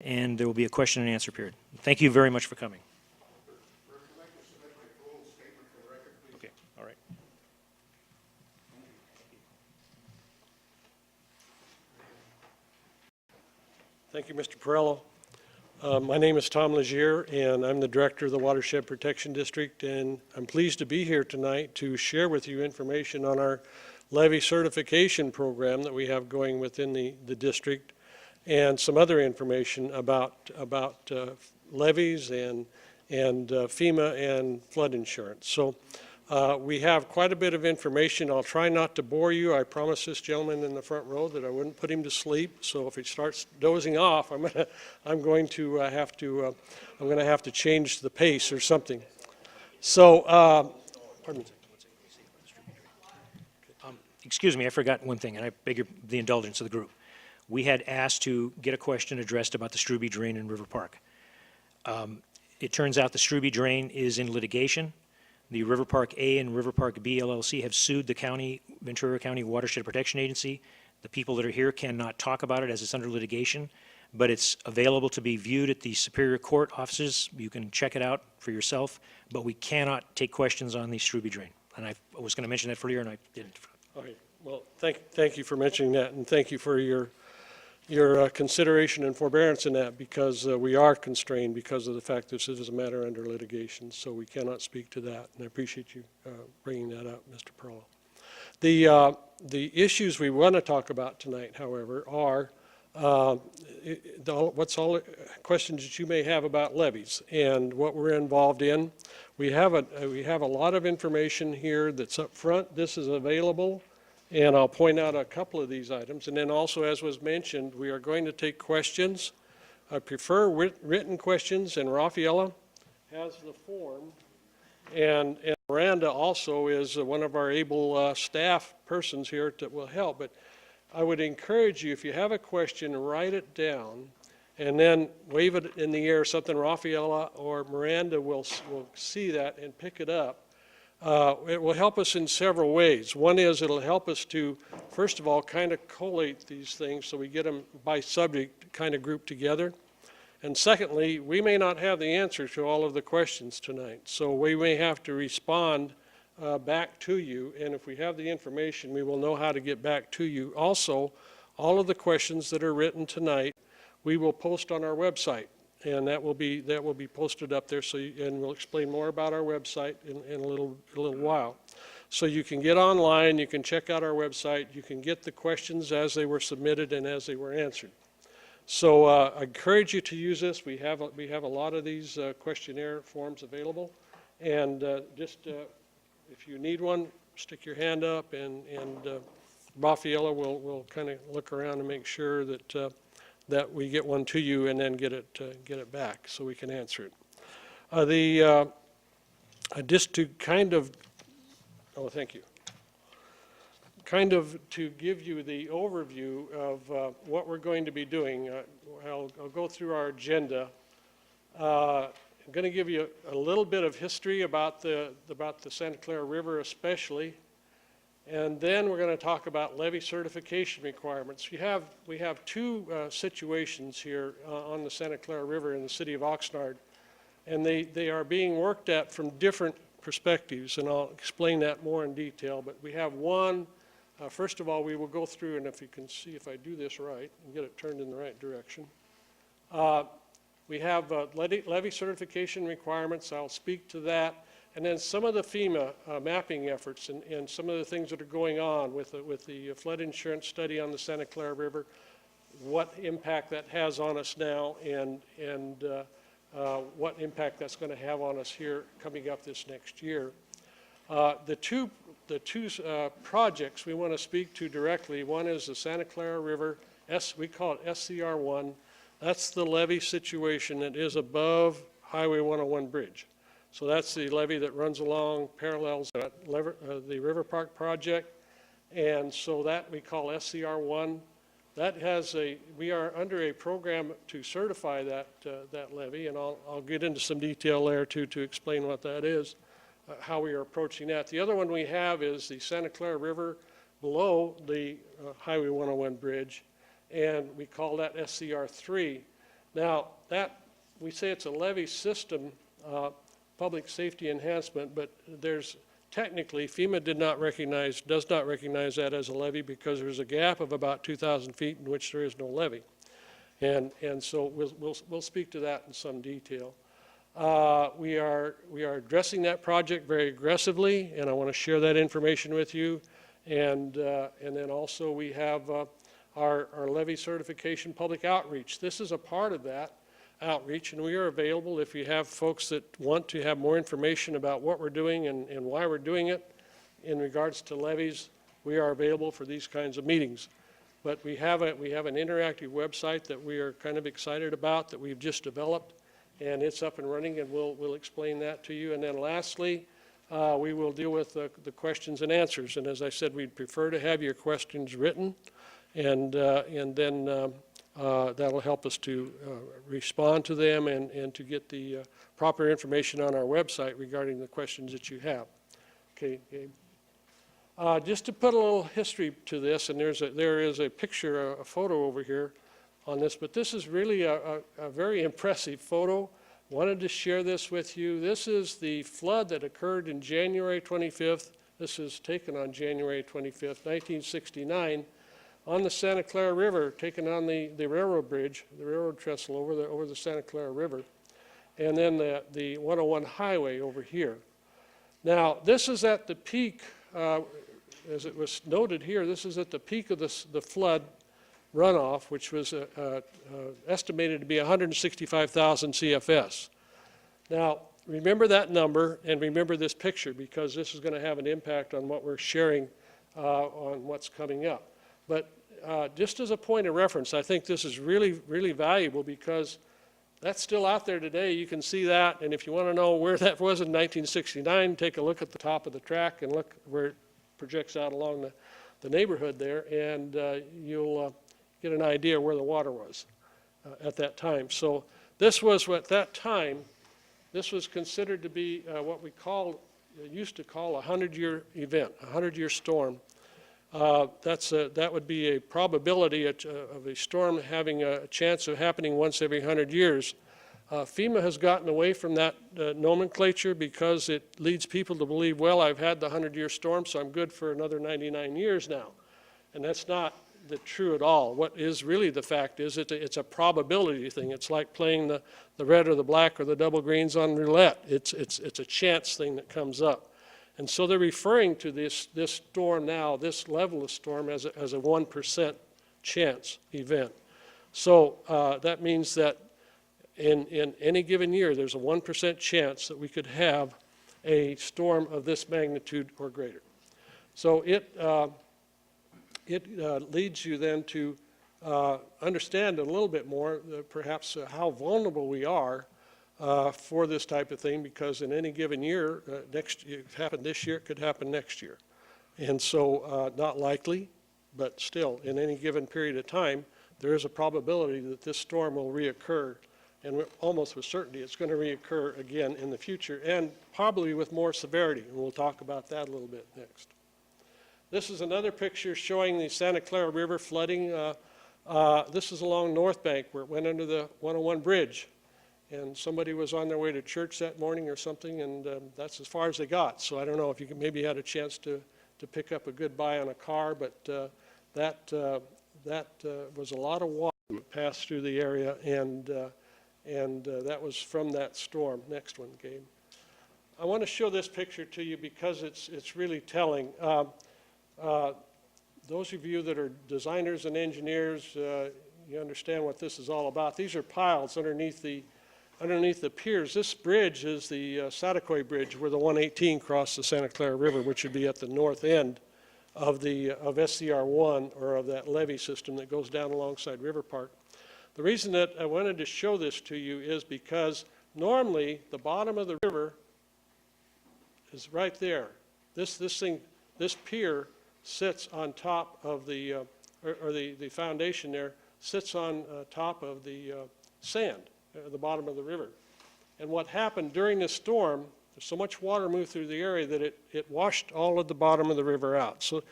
and there will be a question and answer period. Thank you very much for coming. Okay, all right. Thank you, Mr. Perello. My name is Tom Legier, and I'm the Director of the Watershed Protection District, and I'm pleased to be here tonight to share with you information on our levee certification program that we have going within the district, and some other information about levees and FEMA and flood insurance. So we have quite a bit of information. I'll try not to bore you. I promised this gentleman in the front row that I wouldn't put him to sleep. So if he starts dozing off, I'm going to have to change the pace or something. So, pardon me. Excuse me, I forgot one thing, and I beg the indulgence of the group. We had asked to get a question addressed about the Struby Drain in River Park. It turns out the Struby Drain is in litigation. The River Park A and River Park B LLC have sued the Ventura County Watershed Protection Agency. The people that are here cannot talk about it as it's under litigation, but it's available to be viewed at the Superior Court offices. You can check it out for yourself, but we cannot take questions on the Struby Drain. And I was going to mention that earlier, and I didn't. Okay. Well, thank you for mentioning that, and thank you for your consideration and forbearance in that, because we are constrained because of the fact this is a matter under litigation, so we cannot speak to that, and I appreciate you bringing that up, Mr. Perlow. The issues we want to talk about tonight, however, are what's all questions that you may have about levees and what we're involved in. We have a lot of information here that's up front. This is available, and I'll point out a couple of these items. And then also, as was mentioned, we are going to take questions. I prefer written questions, and Rafaela has the form. And Miranda also is one of our able staff persons here that will help. But I would encourage you, if you have a question, write it down and then wave it in the air. Something Rafaela or Miranda will see that and pick it up. It will help us in several ways. One is it'll help us to, first of all, kind of collate these things so we get them by subject kind of grouped together. And secondly, we may not have the answer to all of the questions tonight, so we may have to respond back to you, and if we have the information, we will know how to get back to you. Also, all of the questions that are written tonight, we will post on our website, and that will be posted up there. So, and we'll explain more about our website in a little while. So you can get online, you can check out our website, you can get the questions as they were submitted and as they were answered. So I encourage you to use this. We have a lot of these questionnaire forms available, and if you need one, stick your hand up, and Rafaela will kind of look around and make sure that that we get one to you, and then get it back so we can answer it. Just to kind of, oh, thank you. Kind of to give you the overview of what we're going to be doing. I'll go through our agenda. I'm going to give you a little bit of history about the Santa Clara River especially, and then we're going to talk about levee certification requirements. We have two situations here on the Santa Clara River in the city of Oxnard, and they are being worked at from different perspectives, and I'll explain that more in detail. But we have one. First of all, we will go through, and if you can see if I do this right and get it turned in the right direction. We have levee certification requirements. I'll speak to that. And then some of the FEMA mapping efforts and some of the things that are going on with the flood insurance study on the Santa Clara River, what impact that has on us now, and what impact that's going to have on us here coming up this next year. The two projects we want to speak to directly, one is the Santa Clara River, we call it SCR1. That's the levee situation that is above Highway 101 bridge. So that's the levee that runs along, parallels the River Park project, and so that we call SCR1. That has we are under a program to certify that levee, and I'll get into some detail there too to explain what that is. How we are approaching that. The other one we have is the Santa Clara River below the Highway 101 bridge, and we call that SCR3. Now, we say it's a levee system, public safety enhancement, but there's technically, FEMA does not recognize that as a levee because there's a gap of about 2,000 feet in which there is no levee. And so we'll speak to that in some detail. We are addressing that project very aggressively, and I want to share that information with you. And then also we have our levee certification public outreach. This is a part of that outreach, and we are available if you have folks that want to have more information about what we're doing and why we're doing it in regards to levees. We are available for these kinds of meetings. But we have an interactive website that we are kind of excited about that we've just developed, and it's up and running, and we'll explain that to you. And then lastly, we will deal with the questions and answers. And as I said, we'd prefer to have your questions written, and then that'll help us to respond to them and to get the proper information on our website regarding the questions that you have. Okay, Gabe. Just to put a little history to this, and there is a picture, a photo over here on this, but this is really a very impressive photo. Wanted to share this with you. This is the flood that occurred in January 25th. This is taken on January 25th, 1969. On the Santa Clara River, taken on the railroad bridge, the railroad trestle over the Santa Clara River, and then the 101 highway over here. Now, this is at the peak, as it was noted here, this is at the peak of the flood runoff, which was estimated to be 165,000 CFS. Now, remember that number and remember this picture, because this is going to have an impact on what we're sharing on what's coming up. But just as a point of reference, I think this is really, really valuable because that's still out there today. You can see that, and if you want to know where that was in 1969, take a look at the top of the track and look where it projects out along the neighborhood there, and you'll get an idea where the water was at that time. So this was, at that time, this was considered to be what we used to call a 100-year event, a 100-year storm. That would be a probability of a storm having a chance of happening once every 100 years. FEMA has gotten away from that nomenclature because it leads people to believe, well, I've had the 100-year storm, so I'm good for another 99 years now. And that's not true at all. What is really the fact is it's a probability thing. It's like playing the red or the black or the double greens on roulette. It's a chance thing that comes up. And so they're referring to this storm now, this level of storm, as a 1% chance event. So that means that in any given year, there's a 1% chance that we could have a storm of this magnitude or greater. So it leads you then to understand a little bit more, perhaps how vulnerable we are for this type of thing, because in any given year, it happened this year, it could happen next year. And so not likely, but still, in any given period of time, there is a probability that this storm will reoccur, and almost with certainty it's going to reoccur again in the future, and probably with more severity, and we'll talk about that a little bit next. This is another picture showing the Santa Clara River flooding. This is along North Bank where it went under the 101 bridge. And somebody was on their way to church that morning or something, and that's as far as they got. So I don't know if you maybe had a chance to pick up a good buy on a car, but that was a lot of water that passed through the area, and that was from that storm. Next one, Gabe. I want to show this picture to you because it's really telling. Those of you that are designers and engineers, you understand what this is all about. These are piles underneath the piers. This bridge is the Satakoy Bridge where the 118 crossed the Santa Clara River, which would be at the north end of SCR1, or of that levee system that goes down alongside River Park. The reason that I wanted to show this to you is because normally the bottom of the river is right there. This pier sits on top of the foundation there, sits on top of the sand at the bottom of the river. And what happened during this storm, so much water moved through the area that it washed all of the bottom of the river out. So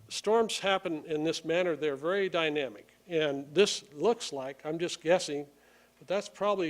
storms happen in this manner. They're very dynamic. And this looks like, I'm just guessing, That's probably